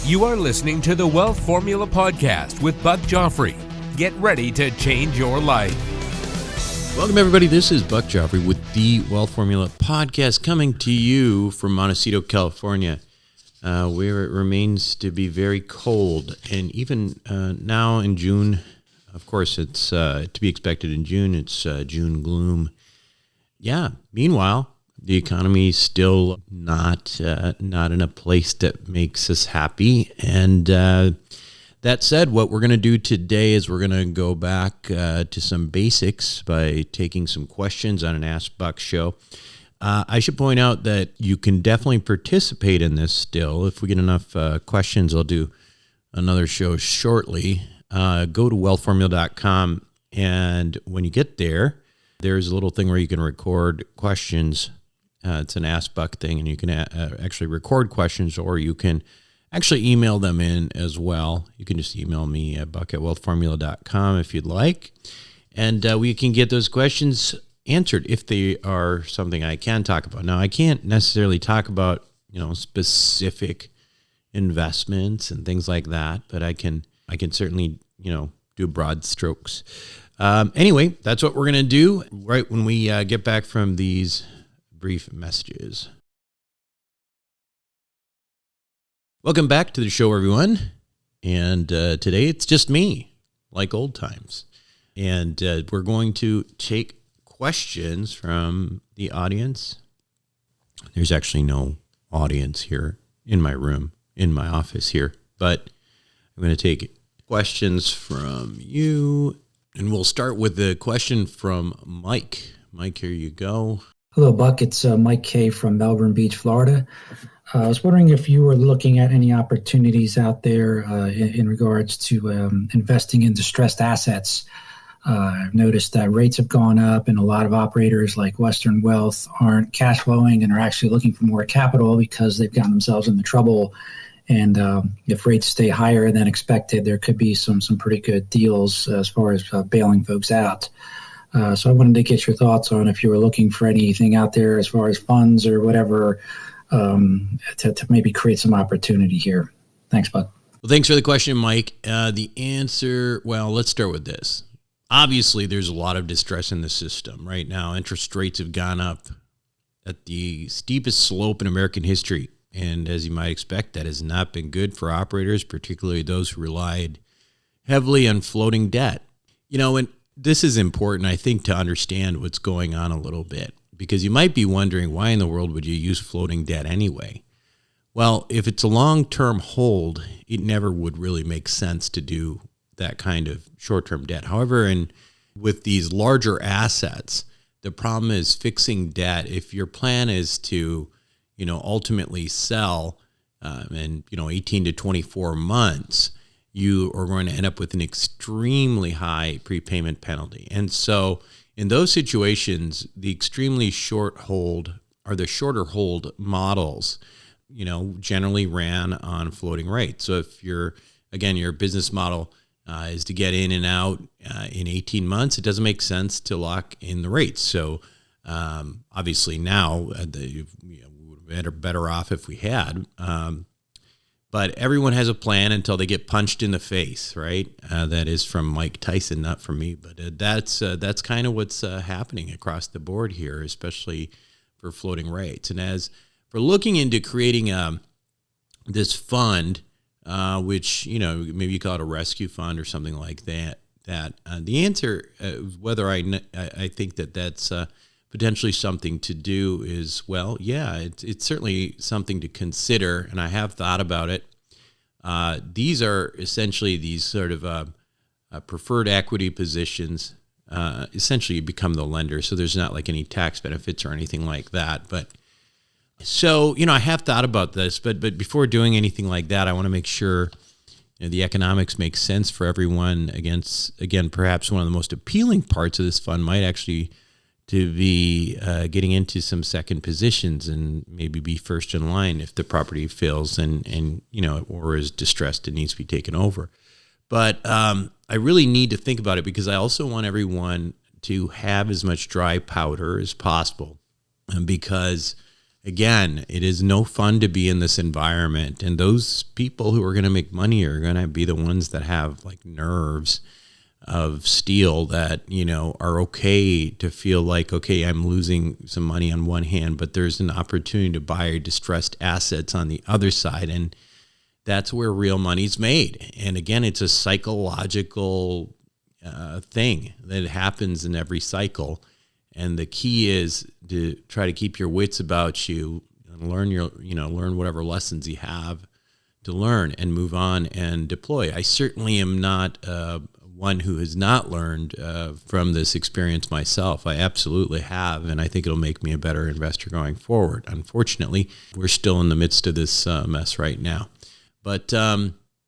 You are listening to the Wealth Formula Podcast with Buck Joffrey. Get ready to change your life. Welcome, everybody. This is Buck Joffrey with the Wealth Formula Podcast, coming to you from Montecito, California, where it remains to be very cold. And even now in June, of course, it's to be expected in June. It's June gloom. Yeah. Meanwhile, the economy is still not in a place that makes us happy. And that said, what we're going to do today is we're going to go back to some basics by taking some questions on an Ask Buck show. I should point out that you can definitely participate in this still. If we get enough questions, I'll do another show shortly. Go to wealthformula.com, and when you get there, there's a little thing where you can record questions. It's an Ask Buck thing, and you can actually record questions, or you can actually email them in as well. You can just email me at buck@wealthformula.com if you'd like, and we can get those questions answered if they are something I can talk about. Now, I can't necessarily talk about, specific investments and things like that, but I can certainly, do broad strokes. Anyway, that's what we're going to do right when we get back from these brief messages. Welcome back to the show, everyone. And today it's just me, like old times. And we're going to take questions from the audience. There's actually no audience here in my room, in my office here, but I'm going to take questions from you. And we'll start with the question from Mike. Mike, here you go. Hello, Buck. It's Mike Kay from Melbourne Beach, Florida. I was wondering if you were looking at any opportunities out there in regards to investing in distressed assets. I've noticed that rates have gone up, and a lot of operators like Western Wealth aren't cash flowing and are actually looking for more capital because they've gotten themselves into trouble. And if rates stay higher than expected, there could be some pretty good deals as far as bailing folks out. So I wanted to get your thoughts on if you were looking for anything out there as far as funds or whatever to maybe create some opportunity here. Thanks, Buck. Well, thanks for the question, Mike. The answer, well, let's start with this. Obviously, there's a lot of distress in the system right now. Interest rates have gone up at the steepest slope in American history. And as you might expect, that has not been good for operators, particularly those who relied heavily on floating debt. And this is important, I think, to understand what's going on a little bit, because you might be wondering, why in the world would you use floating debt anyway? Well, if it's a long-term hold, it never would really make sense to do that kind of short-term debt. However, with these larger assets, the problem is fixing debt. If your plan is to, ultimately sell in 18 to 24 months, you are going to end up with an extremely high prepayment penalty. And so in those situations, the extremely short hold or the shorter hold models, generally ran on floating rates. So if your business model is to get in and out in 18 months, it doesn't make sense to lock in the rates. So obviously now we would have been better off if we had. But everyone has a plan until they get punched in the face, right? That is from Mike Tyson, not from me. But that's kind of what's happening across the board here, especially for floating rates. And as for looking into creating this fund, which maybe you call it a rescue fund or something like that. The answer, whether I think that's potentially something to do is, well, yeah, it's certainly something to consider, and I have thought about it. These are essentially these sort of preferred equity positions. Essentially, you become the lender, so there's not like any tax benefits or anything like that. But so, I have thought about this, but before doing anything like that, I want to make sure the economics make sense for everyone. Again, perhaps one of the most appealing parts of this fund might actually to be getting into some second positions and maybe be first in line if the property fails and or is distressed and needs to be taken over. But I really need to think about it because I also want everyone to have as much dry powder as possible, because again, it is no fun to be in this environment. And those people who are going to make money are going to be the ones that have like nerves of steel that, are okay to feel like, okay, I'm losing some money on one hand, but there's an opportunity to buy distressed assets on the other side. And that's where real money's made. And again, it's a psychological thing that happens in every cycle. And the key is to try to keep your wits about you and learn whatever lessons you have to learn and move on and deploy. I certainly am not one who has not learned from this experience myself. I absolutely have, and I think it'll make me a better investor going forward. Unfortunately, we're still in the midst of this mess right now. But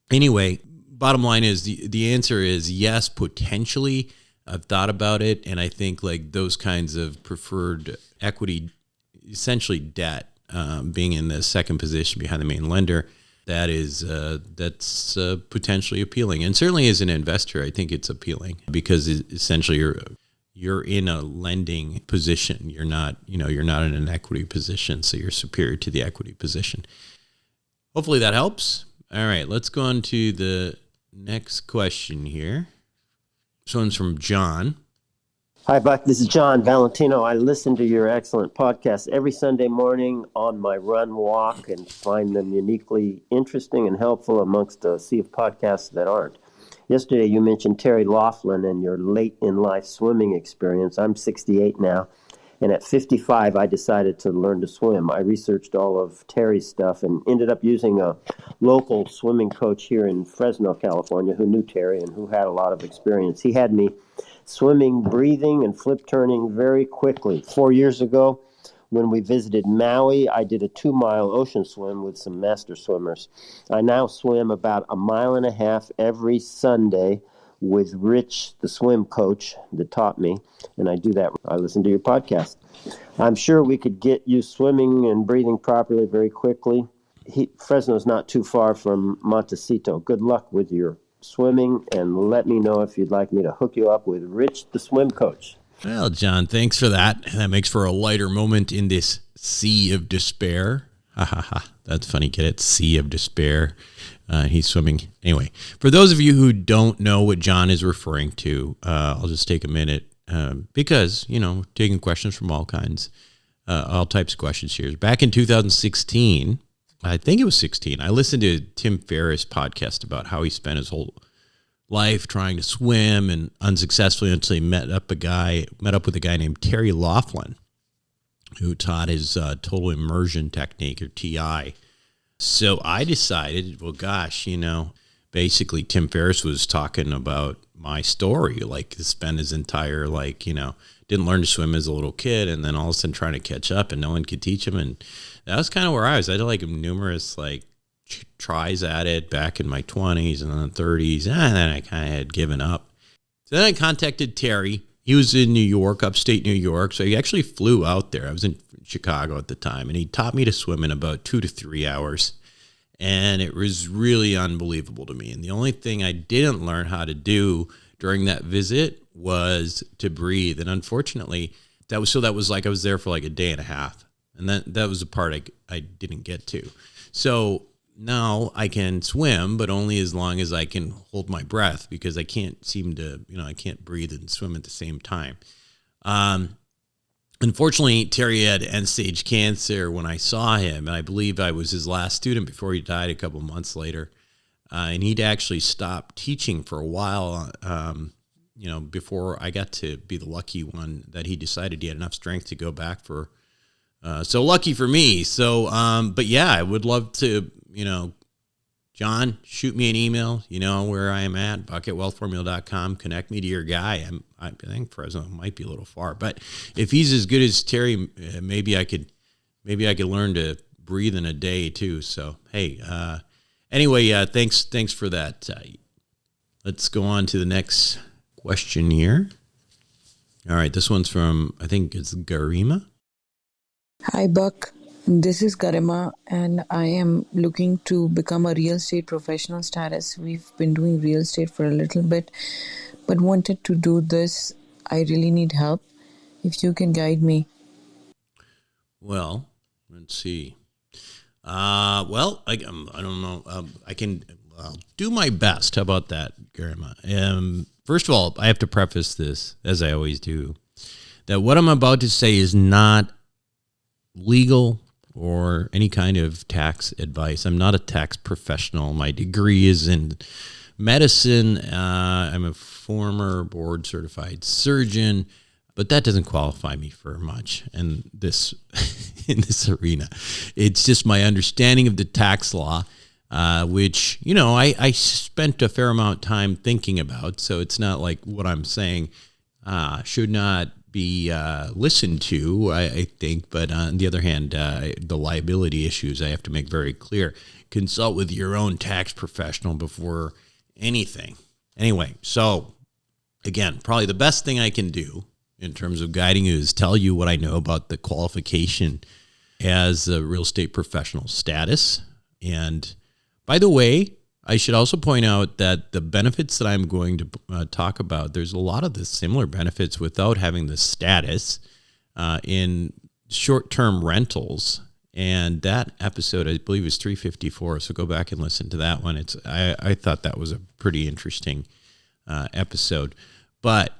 anyway, bottom line is the answer is yes, potentially. I've thought about it, and I think like those kinds of preferred equity, essentially debt, being in the second position behind the main lender, that's potentially appealing. And certainly as an investor, I think it's appealing because essentially you're in a lending position. You're not in an equity position, so you're superior to the equity position. Hopefully that helps. All right, let's go on to the next question here. This one's from John. Hi, Buck. This is John Valentino. I listen to your excellent podcast every Sunday morning on my run walk and find them uniquely interesting and helpful amongst a sea of podcasts that aren't. Yesterday, you mentioned Terry Laughlin and your late in life swimming experience. I'm 68 now, and at 55, I decided to learn to swim. I researched all of Terry's stuff and ended up using a local swimming coach here in Fresno, California, who knew Terry and who had a lot of experience. He had me swimming, breathing, and flip turning very quickly. 4 years ago, when we visited Maui, I did a 2-mile ocean swim with some master swimmers. I now swim about 1.5 miles every Sunday with Rich, the swim coach that taught me, and I do that. I listen to your podcast. I'm sure we could get you swimming and breathing properly very quickly. Fresno's not too far from Montecito. Good luck with your swimming, and let me know if you'd like me to hook you up with Rich, the swim coach. Well, John, thanks for that. That makes for a lighter moment in this sea of despair. Ha ha ha. That's funny. Get it? Sea of despair. He's swimming. Anyway, for those of you who don't know what John is referring to, I'll just take a minute because, taking questions from all types of questions here. Back in 2016, I think it was 16, I listened to Tim Ferriss' podcast about how he spent his whole life trying to swim and unsuccessfully until he met up with a guy named Terry Laughlin, who taught his total immersion technique, or TI. So I decided, well, gosh, basically Tim Ferriss was talking about my story, like to spend his entire, didn't learn to swim as a little kid, and then all of a sudden trying to catch up and no one could teach him. And that was kind of where I was. I did numerous tries at it back in my 20s and then 30s, and then I kind of had given up. So then I contacted Terry. He was in New York, upstate New York, so he actually flew out there. I was in Chicago at the time, and he taught me to swim in about 2 to 3 hours, and it was really unbelievable to me. And the only thing I didn't learn how to do during that visit was to breathe, and unfortunately, that was like I was there for a day and a half, and that was the part I didn't get to. So now I can swim, but only as long as I can hold my breath, because I can't seem to, I can't breathe and swim at the same time. Unfortunately, Terry had end-stage cancer when I saw him, and I believe I was his last student before he died a couple months later. And he'd actually stopped teaching for a while, before I got to be the lucky one that he decided he had enough strength to go back for. So lucky for me. So, but yeah, I would love to, John, shoot me an email. You know where I am at, buck@wealthformula.com. Connect me to your guy. I think Fresno might be a little far, but if he's as good as Terry, maybe I could learn to breathe in a day too. So, hey, anyway, thanks for that. Let's go on to the next question here. All right, this one's from, I think it's Garima. Hi, Buck. This is Garima, and I am looking to become a real estate professional status. We've been doing real estate for a little bit, but wanted to do this. I really need help. If you can guide me. Well, I'm going to let's see. Well, I don't know. I'll do my best. How about that, Garima? First of all, I have to preface this, as I always do, that what I'm about to say is not legal or any kind of tax advice. I'm not a tax professional. My degree is in medicine. I'm a former board certified surgeon, but that doesn't qualify me for much in this arena. It's just my understanding of the tax law, which, I spent a fair amount of time thinking about. So it's not like what I'm saying should not be listened to, I think. But on the other hand, the liability issues I have to make very clear. Consult with your own tax professional before anything. Anyway, so again, probably the best thing I can do in terms of guiding you is tell you what I know about the qualification as a real estate professional status. And by the way, I should also point out that the benefits that I'm going to talk about, there's a lot of the similar benefits without having the status in short-term rentals. And that episode, I believe, is 354. So go back and listen to that one. I thought that was a pretty interesting episode. But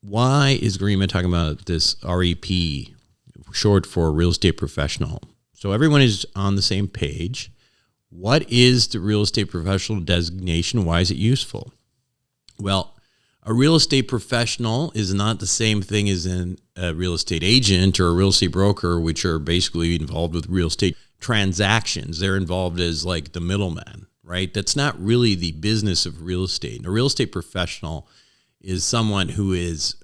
why is Garima talking about this REP, short for real estate professional? So everyone is on the same page. What is the real estate professional designation? Why is it useful? Well, a real estate professional is not the same thing as a real estate agent or a real estate broker, which are basically involved with real estate transactions. They're involved as like the middleman, right? That's not really the business of real estate. And a real estate professional is someone who's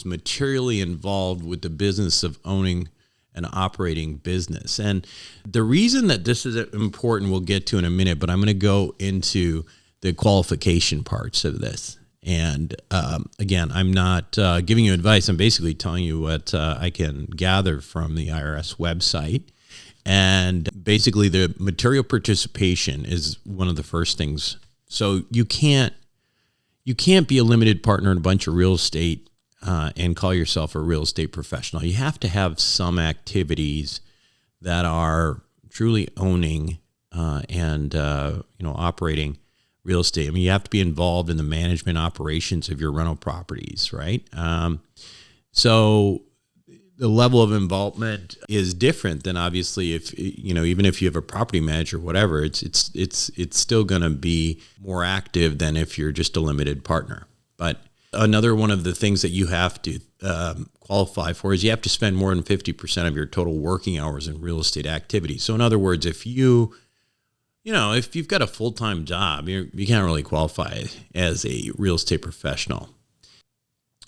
materially involved with the business of owning an operating business. And the reason that this is important, we'll get to in a minute, but I'm going to go into the qualification parts of this. And again, I'm not giving you advice. I'm basically telling you what I can gather from the IRS website. And basically the material participation is one of the first things. So you can't be a limited partner in a bunch of real estate and call yourself a real estate professional. You have to have some activities that are truly owning and operating real estate. I mean, you have to be involved in the management operations of your rental properties, right? So the level of involvement is different than obviously if even if you have a property manager, whatever. It's still going to be more active than if you're just a limited partner. But another one of the things that you have to qualify for is you have to spend more than 50% of your total working hours in real estate activity. So in other words, if you've got a full-time job, you can't really qualify as a real estate professional.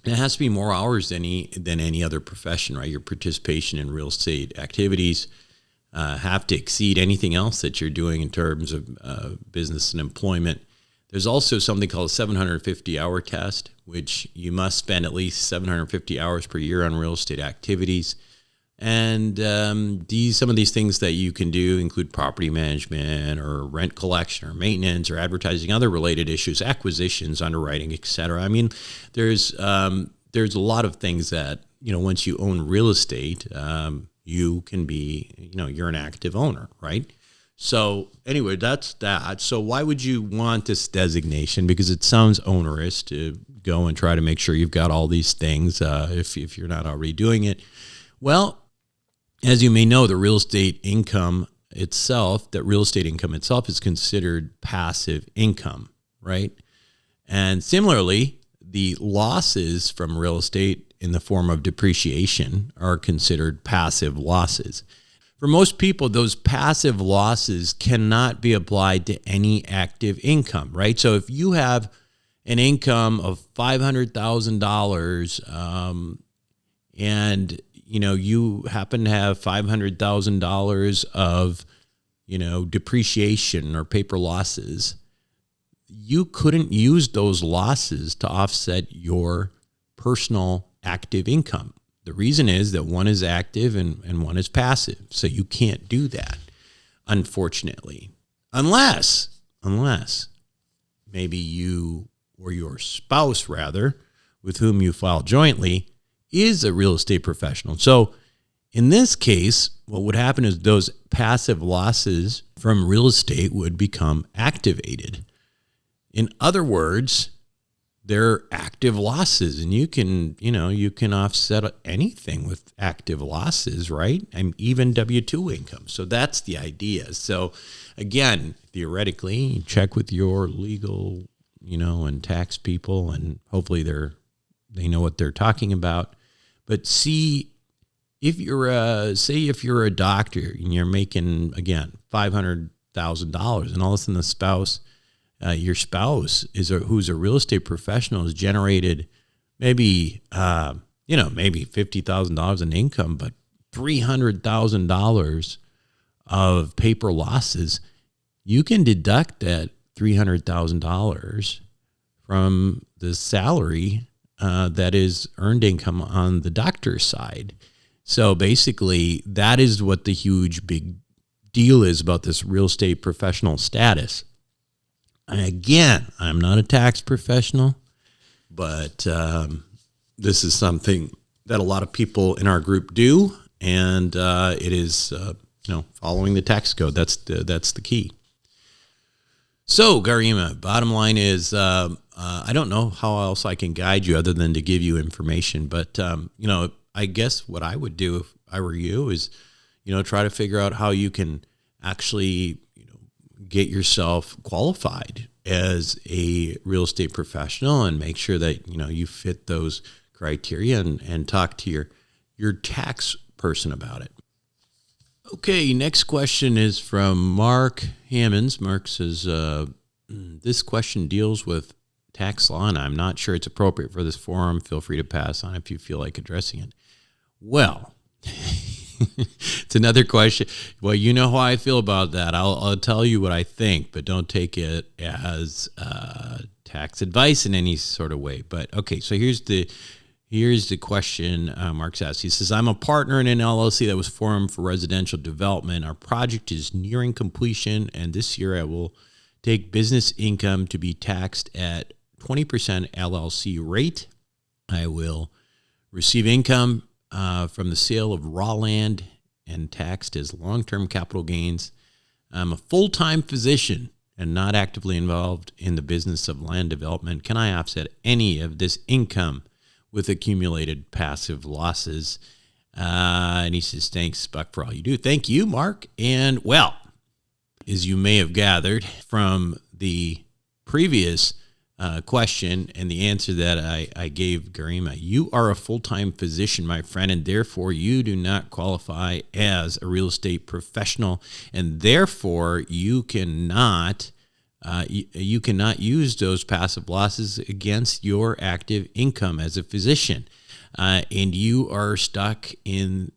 It has to be more hours than any other profession, right? Your participation in real estate activities have to exceed anything else that you're doing in terms of business and employment. There's also something called a 750-hour test, which you must spend at least 750 hours per year on real estate activities. And some of these things that you can do include property management or rent collection or maintenance or advertising, other related issues, acquisitions, underwriting, etc. I mean, there's a lot of things that, once you own real estate, you can be, you're an active owner, right? So anyway, that's that. So why would you want this designation? Because it sounds onerous to go and try to make sure you've got all these things if you're not already doing it. Well, as you may know, the real estate income itself is considered passive income, right? And similarly, the losses from real estate in the form of depreciation are considered passive losses. For most people, those passive losses cannot be applied to any active income, right? So if you have an income of $500,000 and you happen to have $500,000 of, depreciation or paper losses, you couldn't use those losses to offset your personal active income. The reason is that one is active and one is passive. So you can't do that, unfortunately, unless maybe you or your spouse, rather, with whom you file jointly, is a real estate professional. So In this case, what would happen is those passive losses from real estate would become activated. In other words, they're active losses, and you can offset anything with active losses, right? And even W-2 income. So that's the idea. So again, theoretically, check with your legal, and tax people, and hopefully they know what they're talking about. But see, if you're a doctor and you're making, again, $500,000, and all of a sudden the spouse, your spouse who's a real estate professional, has generated maybe $50,000 in income, but $300,000 of paper losses, you can deduct that $300,000 from the salary that is earned income on the doctor's side. So basically, that is what the huge big deal is about this real estate professional status. And again, I'm not a tax professional, but this is something that a lot of people in our group do, and it is following the tax code. That's the key. So, Garima, bottom line is, I don't know how else I can guide you other than to give you information. But, I guess what I would do if I were you is, try to figure out how you can actually, get yourself qualified as a real estate professional and make sure that, you fit those criteria and talk to your tax person about it. Okay, next question is from Mark Hammonds. Mark says, this question deals with tax law, and I'm not sure it's appropriate for this forum. Feel free to pass on if you feel like addressing it. Well, it's another question. Well, you know how I feel about that. I'll tell you what I think, but don't take it as tax advice in any sort of way. But okay, so here's the question Mark's asked. He says, I'm a partner in an LLC that was formed for residential development. Our project is nearing completion, and this year I will take business income to be taxed at 20% LLC rate. I will receive income from the sale of raw land and taxed as long-term capital gains. I'm a full-time physician and not actively involved in the business of land development. Can I offset any of this income with accumulated passive losses? And he says, thanks, Buck, for all you do. Thank you, Mark. And, well, as you may have gathered from the previous question and the answer that I gave Garima, you are a full-time physician, my friend, and therefore you do not qualify as a real estate professional, and therefore you cannot use those passive losses against your active income as a physician, and you are stuck in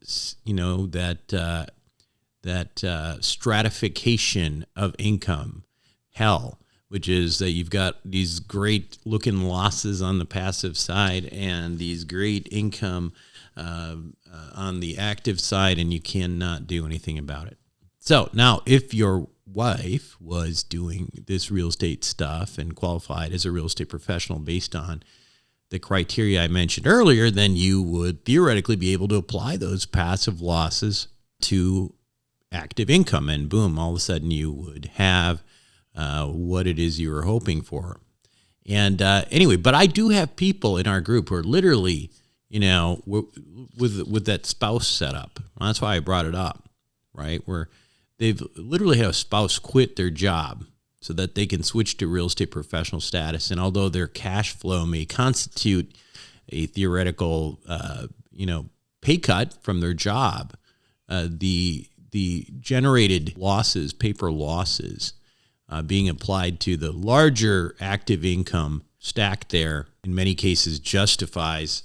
that stratification of income hell, which is that you've got these great looking losses on the passive side and these great income on the active side, and you cannot do anything about it. So now, if your wife was doing this real estate stuff and qualified as a real estate professional based on the criteria I mentioned earlier, then you would theoretically be able to apply those passive losses to active income, and boom, all of a sudden you would have what it is you were hoping for. And anyway, but I do have people in our group who are literally, with that spouse setup. That's why I brought it up, right? Where they've literally had a spouse quit their job so that they can switch to real estate professional status. And although their cash flow may constitute a theoretical, pay cut from their job, the generated losses, paper losses, being applied to the larger active income stack there, in many cases justifies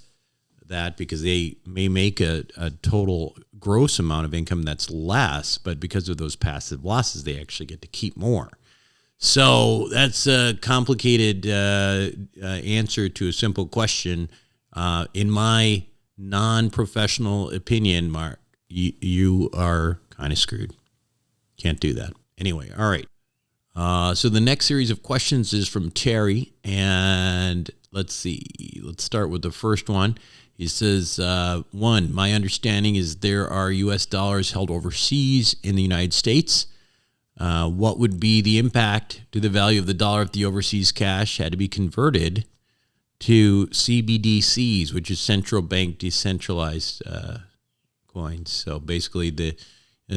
that, because they may make a total gross amount of income that's less, but because of those passive losses, they actually get to keep more. So that's a complicated answer to a simple question. In my non-professional opinion, Mark, you are kind of screwed. Can't do that. Anyway, all right. So the next series of questions is from Terry, and let's see. Let's start with the first one. He says, one, my understanding is there are U.S. dollars held overseas in the United States. What would be the impact to the value of the dollar if the overseas cash had to be converted to CBDCs, which is central bank decentralized coins? So basically the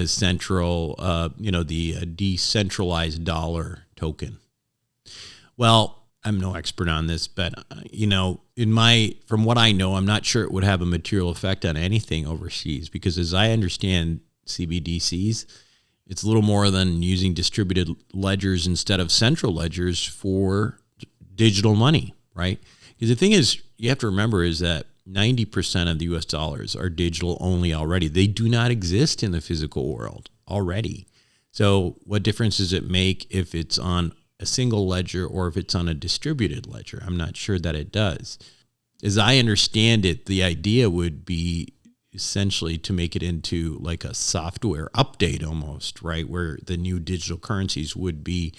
central, the decentralized dollar token. Well, I'm no expert on this, but from what I know, I'm not sure it would have a material effect on anything overseas, because as I understand CBDCs, it's a little more than using distributed ledgers instead of central ledgers for digital money, right? Because the thing is, you have to remember is that 90% of the US dollars are digital only already. They do not exist in the physical world already. So what difference does it make if it's on a single ledger or if it's on a distributed ledger? I'm not sure that it does. As I understand it, the idea would be essentially to make it into like a software update almost, right? Where the new digital currencies would be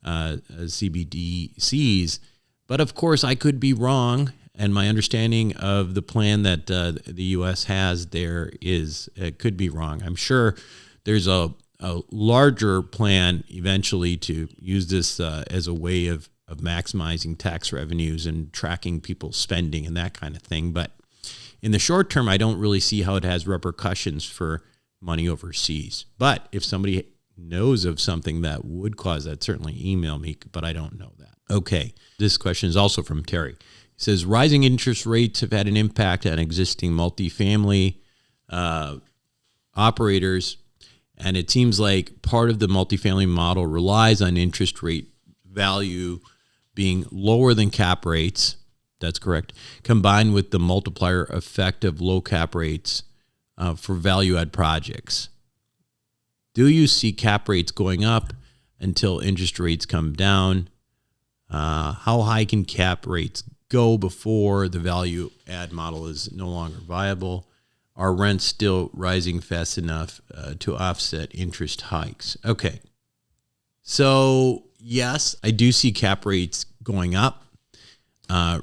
CBDCs. But of course, I could be wrong. And my understanding of the plan that the U.S. has there is, it could be wrong. I'm sure there's a larger plan eventually to use this as a way of maximizing tax revenues and tracking people's spending and that kind of thing. But in the short term, I don't really see how it has repercussions for money overseas. But if somebody knows of something that would cause that, certainly email me, but I don't know that. Okay, this question is also from Terry. He says, rising interest rates have had an impact on existing multifamily operators, and it seems like part of the multifamily model relies on interest rate value being lower than cap rates. That's correct. Combined with the multiplier effect of low cap rates for value-add projects. Do you see cap rates going up until interest rates come down? How high can cap rates go before the value-add model is no longer viable? Are rents still rising fast enough to offset interest hikes? Okay. So, yes, I do see cap rates going up.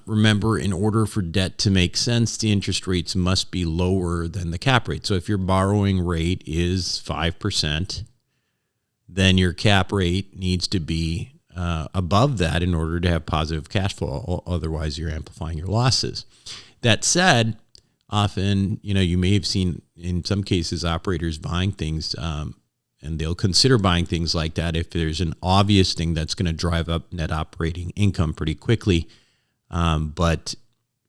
Remember, in order for debt to make sense, the interest rates must be lower than the cap rate. So if your borrowing rate is 5%, then your cap rate needs to be above that in order to have positive cash flow. Otherwise, you're amplifying your losses. That said, often, you may have seen in some cases operators buying things, and they'll consider buying things like that if there's an obvious thing that's going to drive up net operating income pretty quickly. But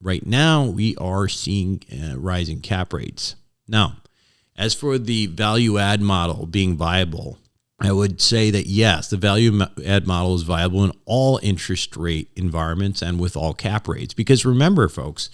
right now, we are seeing rising cap rates. Now, as for the value add model being viable, I would say that yes, the value add model is viable in all interest rate environments and with all cap rates. Because remember, folks,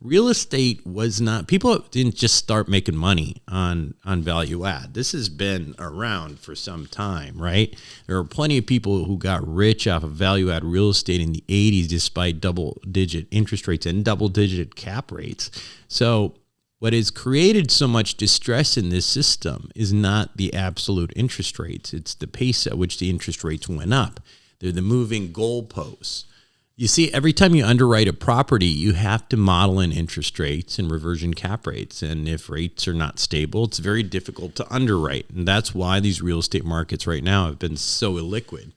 real estate was not, people didn't just start making money on value add. This has been around for some time, right? There are plenty of people who got rich off of value add real estate in the 80s despite double digit interest rates and double digit cap rates. So what has created so much distress in this system is not the absolute interest rates. It's the pace at which the interest rates went up. They're the moving goalposts. You see, every time you underwrite a property, you have to model in interest rates and reversion cap rates. And if rates are not stable, it's very difficult to underwrite. And that's why these real estate markets right now have been so illiquid.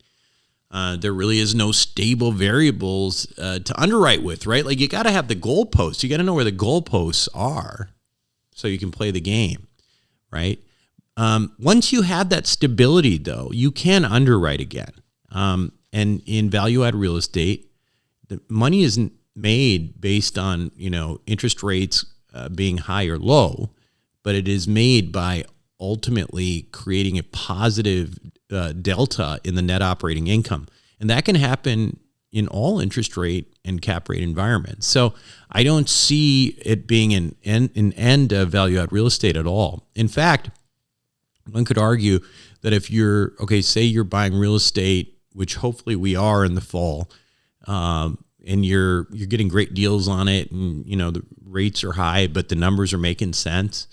There really is no stable variables to underwrite with, right? Like you got to have the goalposts. You got to know where the goalposts are so you can play the game, right? Once you have that stability, though, you can underwrite again. And in value add real estate, the money isn't made based on, interest rates being high or low, but it is made by ultimately creating a positive delta in the net operating income. And that can happen in all interest rate and cap rate environments. So I don't see it being an end of value add real estate at all. In fact, one could argue that if you're, say you're buying real estate, which hopefully we are in the fall, and you're getting great deals on it, and the rates are high, but the numbers are making sense.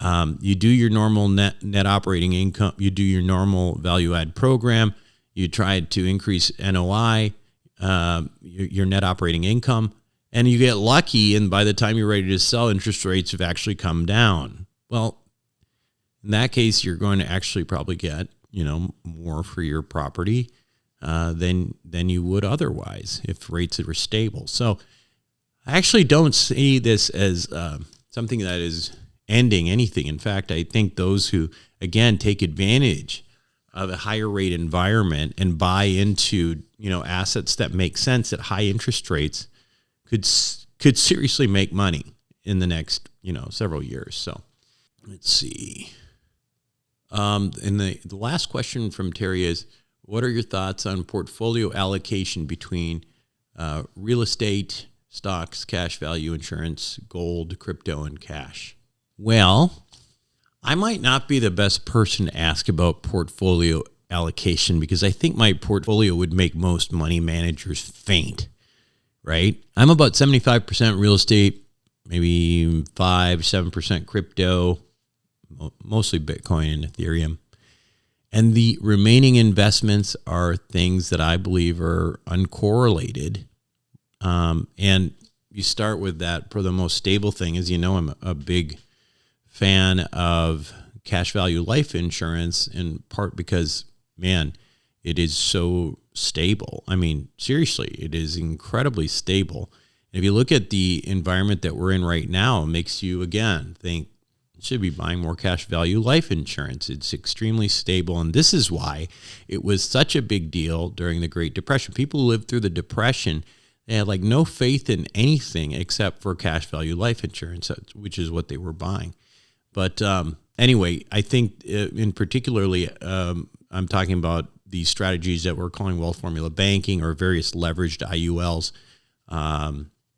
You do your normal net operating income. You do your normal value add program. You tried to increase NOI, your net operating income, and you get lucky. And by the time you're ready to sell, interest rates have actually come down. Well, in that case, you're going to actually probably get, more for your property than you would otherwise if rates were stable. So I actually don't see this as something that is ending anything. In fact, I think those who, again, take advantage of a higher rate environment and buy into, assets that make sense at high interest rates could seriously make money in the next, several years. So let's see. And the last question from Terry is, what are your thoughts on portfolio allocation between real estate, stocks, cash value, insurance, gold, crypto, and cash? Well, I might not be the best person to ask about portfolio allocation because I think my portfolio would make most money managers faint, right? I'm about 75% real estate, maybe 5-7% crypto, mostly Bitcoin and Ethereum. And the remaining investments are things that I believe are uncorrelated. And you start with that for the most stable thing. As you know, I'm a big fan of cash value life insurance, in part because, man, it is so stable. I mean, seriously, it is incredibly stable. And if you look at the environment that we're in right now, it makes you, again, think you should be buying more cash value life insurance. It's extremely stable. And this is why it was such a big deal during the Great Depression. People who lived through the Depression, they had like no faith in anything except for cash value life insurance, which is what they were buying. But anyway, I think in particularly, I'm talking about these strategies that we're calling wealth formula banking or various leveraged IULs,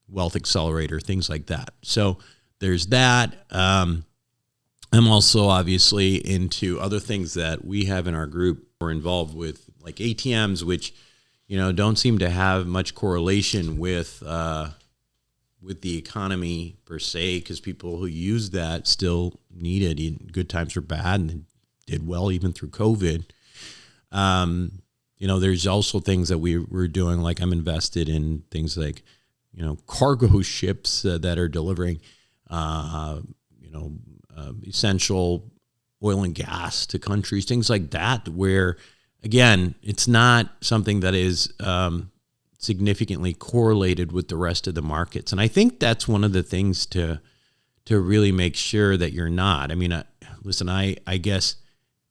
wealth accelerator, things like that. So there's that. I'm also obviously into other things that we have in our group. We're involved with like ATMs, which, don't seem to have much correlation with the economy per se, because people who use that still need it in good times or bad, and did well even through COVID. There's also things that we're doing, like I'm invested in things like, cargo ships that are delivering, essential oil and gas to countries, things like that, where, again, it's not something that is significantly correlated with the rest of the markets. And I think that's one of the things to really make sure that you're not. I mean, listen, I guess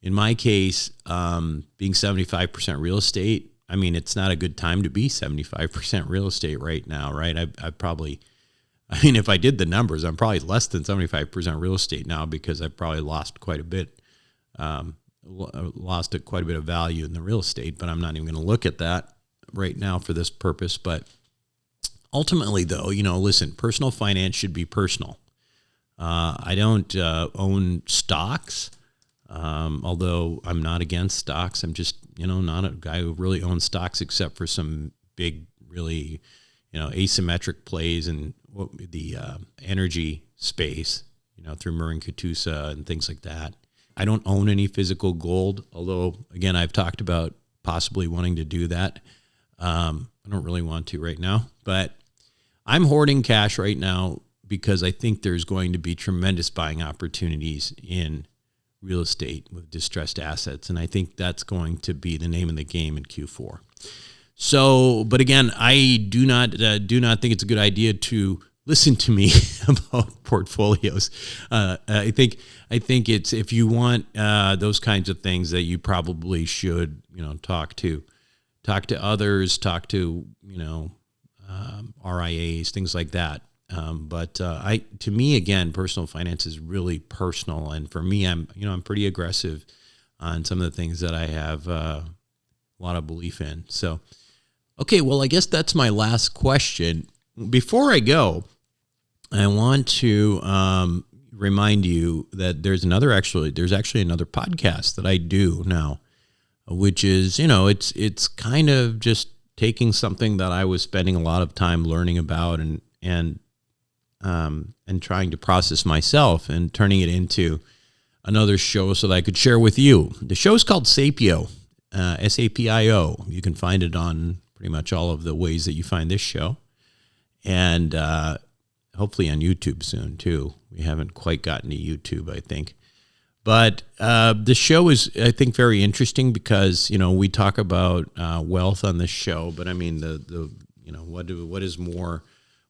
in my case, being 75% real estate, I mean, it's not a good time to be 75% real estate right now, right? If I did the numbers, I'm probably less than 75% real estate now because I've probably lost quite a bit, quite a bit of value in the real estate, but I'm not even going to look at that right now for this purpose. But ultimately, though, listen, personal finance should be personal. I don't own stocks, although I'm not against stocks. I'm just, not a guy who really owns stocks except for some big, really, asymmetric plays in the energy space, through Marin Katusa and things like that. I don't own any physical gold, although, again, I've talked about possibly wanting to do that. I don't really want to right now, but I'm hoarding cash right now because I think there's going to be tremendous buying opportunities in real estate with distressed assets. And I think that's going to be the name of the game in Q4. So, but again, I do not think it's a good idea to listen to me about portfolios. I think it's, if you want those kinds of things, that you probably should, talk to others, talk to, RIAs, things like that. But to me, again, personal finance is really personal. And for me, I'm pretty aggressive on some of the things that I have a lot of belief in. So, okay, well, I guess that's my last question. Before I go, I want to remind you that there's actually another podcast that I do now, which is, it's kind of just taking something that I was spending a lot of time learning about and trying to process myself and turning it into another show so that I could share with you. The show is called Sapio. SAPIO. You can find it on pretty much all of the ways that you find this show. And hopefully on YouTube soon, too. We haven't quite gotten to YouTube, I think. But the show is, I think, very interesting because, we talk about wealth on this show. But, I mean,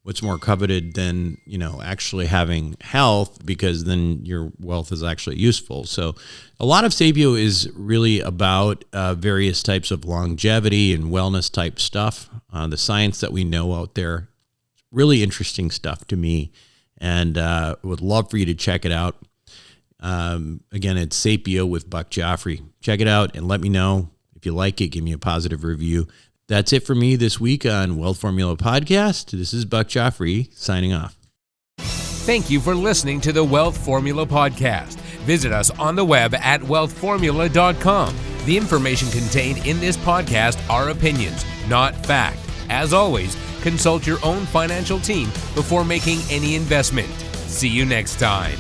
what's more coveted than, actually having health, because then your wealth is actually useful. So a lot of Sapio is really about various types of longevity and wellness type stuff, the science that we know out there. Really interesting stuff to me, and would love for you to check it out. Again, it's Sapio with Buck Joffrey. Check it out and let me know if you like it. Give me a positive review. That's it for me this week on Wealth Formula Podcast. This is Buck Joffrey signing off. Thank you for listening to the Wealth Formula Podcast. Visit us on the web at wealthformula.com. The information contained in this podcast are opinions, not fact. As always, consult your own financial team before making any investment. See you next time.